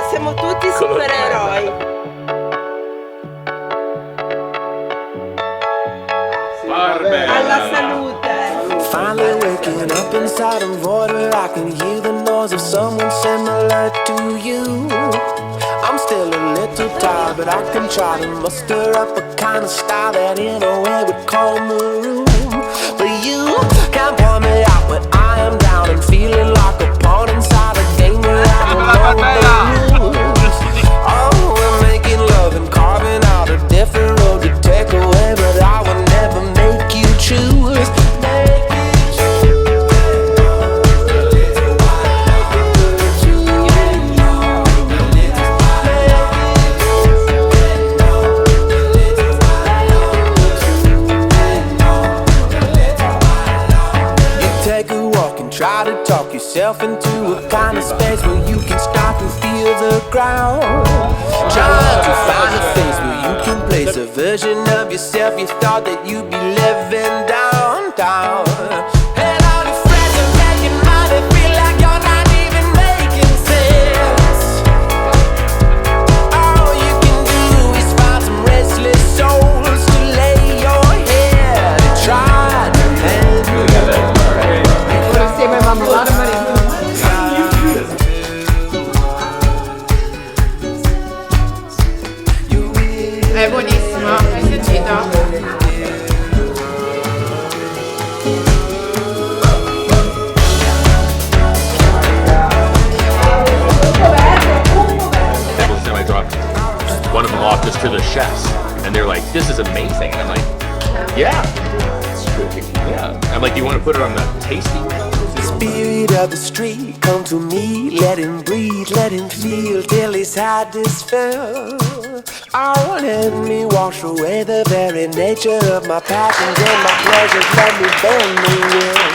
Siamo tutti supereroi. Alla salute. Finally waking up inside a void where I can hear the noise of someone similar to you. I'm still a little tired, but I can try to muster up a kind of style that in a way would calm the room. But you can't point me out when I am down and feeling like a pawn inside a game where I don't know the rules. Oh, we're making love and carving out a different road to take away, but I would never make you choose. Try to talk yourself into a kind of space where you can start to feel the ground. Trying to find a face where you can place a version of yourself you thought that you'd be living downtown. And all your friends are making money, feel like you're not even making sense. All you can do is find some restless souls to lay your head and try to handle. È buonissimo, hai sentito? I dropped one of them off just to the chefs, and they're like, "This is amazing," and I'm like, "Yeah, yeah." I'm like, "Do you want to put it on the tasting?" Spirit of the street, come to me, let him breathe, let him feel till his had this fill. Oh, let me wash away the very nature of my passions and my pleasures, let me bend the will.